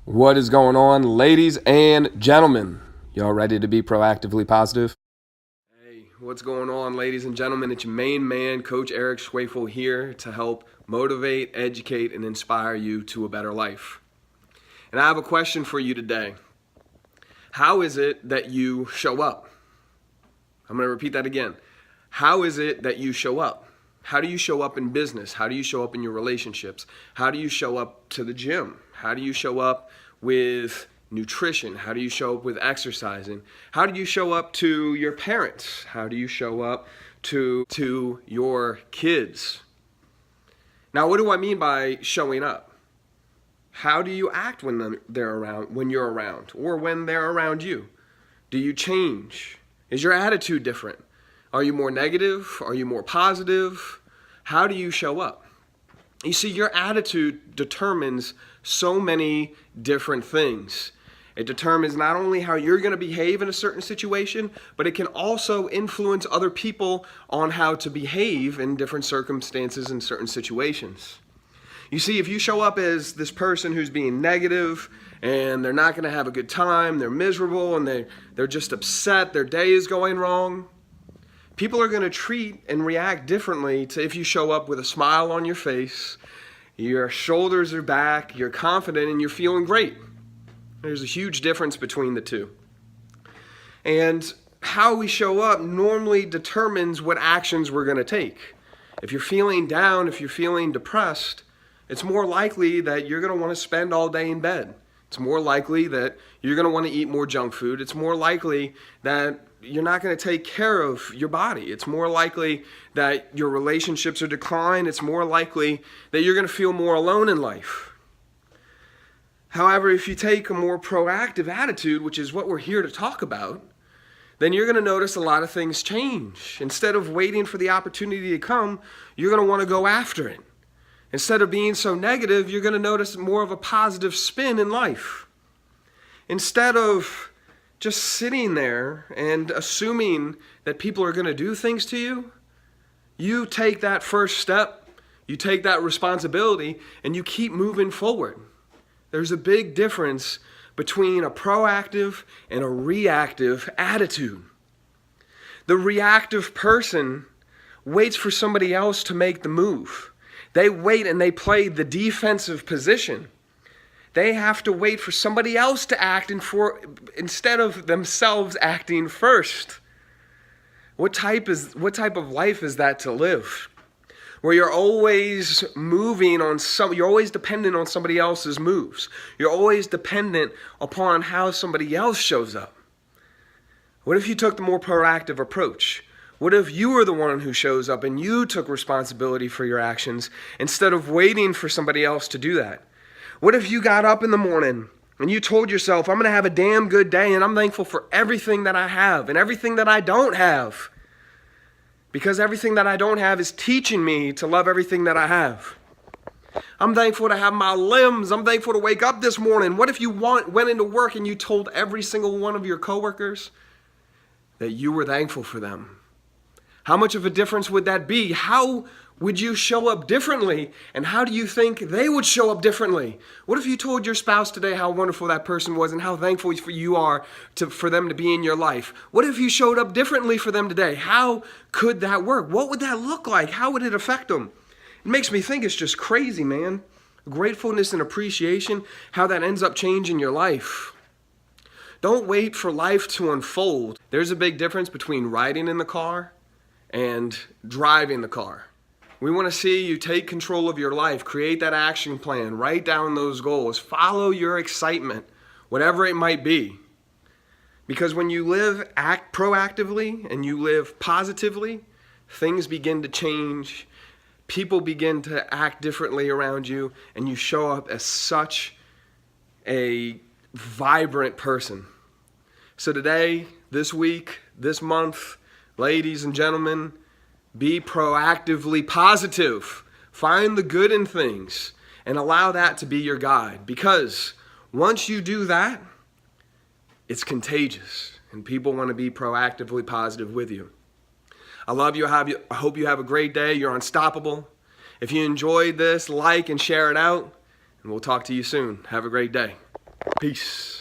What is going on, ladies and gentlemen? Y'all ready to be proactively positive? Hey, what's going on, ladies and gentlemen? It's your main man, Coach Eric Schwefel, here to help motivate, educate, and inspire you to a better life. And I have a question for you today. How is it that you show up? I'm going to repeat that again. How is it that you show up? How do you show up in business? How do you show up in your relationships? How do you show up to the gym? How do you show up with nutrition? How do you show up with exercising? How do you show up to your parents? How do you show up to your kids? Now, what do I mean by showing up? How do you act when they're around, when you're around, or when they're around you? Do you change? Is your attitude different? Are you more negative? Are you more positive? How do you show up? You see, your attitude determines so many different things. It determines not only how you're going to behave in a certain situation, but it can also influence other people on how to behave in different circumstances and certain situations. You see, if you show up as this person who's being negative and they're not going to have a good time, they're miserable, and they're just upset, their day is going wrong, people are going to treat and react differently to if you show up with a smile on your face, your shoulders are back, you're confident, and you're feeling great. There's a huge difference between the two. And how we show up normally determines what actions we're going to take. If you're feeling down, if you're feeling depressed, it's more likely that you're going to want to spend all day in bed. It's more likely that you're going to want to eat more junk food. It's more likely that you're not going to take care of your body. It's more likely that your relationships are declined. It's more likely that you're going to feel more alone in life. However, if you take a more proactive attitude, which is what we're here to talk about, then you're going to notice a lot of things change. Instead of waiting for the opportunity to come, you're going to want to go after it. Instead of being so negative, you're going to notice more of a positive spin in life. Instead of just sitting there and assuming that people are going to do things to you, you take that first step, you take that responsibility, and you keep moving forward. There's a big difference between a proactive and a reactive attitude. The reactive person waits for somebody else to make the move. They wait and they play the defensive position. They have to wait for somebody else to act instead of themselves acting first. What type of life is that to live? Where you're always you're always dependent on somebody else's moves. You're always dependent upon how somebody else shows up. What if you took the more proactive approach? What if you were the one who shows up and you took responsibility for your actions instead of waiting for somebody else to do that? What if you got up in the morning and you told yourself, I'm going to have a damn good day and I'm thankful for everything that I have and everything that I don't have, because everything that I don't have is teaching me to love everything that I have. I'm thankful to have my limbs. I'm thankful to wake up this morning. What if you went into work and you told every single one of your coworkers that you were thankful for them? How much of a difference would that be? How would you show up differently? And how do you think they would show up differently? What if you told your spouse today how wonderful that person was and how thankful you are for them to be in your life? What if you showed up differently for them today? How could that work? What would that look like? How would it affect them? It makes me think it's just crazy, man. Gratefulness and appreciation, how that ends up changing your life. Don't wait for life to unfold. There's a big difference between riding in the car and driving the car. We want to see you take control of your life, create that action plan, write down those goals, follow your excitement, whatever it might be. Because when you act proactively and you live positively, things begin to change, people begin to act differently around you, and you show up as such a vibrant person. So today, this week, this month, ladies and gentlemen, be proactively positive. Find the good in things and allow that to be your guide. Because once you do that, it's contagious and people want to be proactively positive with you. I love you. I hope you have a great day. You're unstoppable. If you enjoyed this, like and share it out, and we'll talk to you soon. Have a great day. Peace.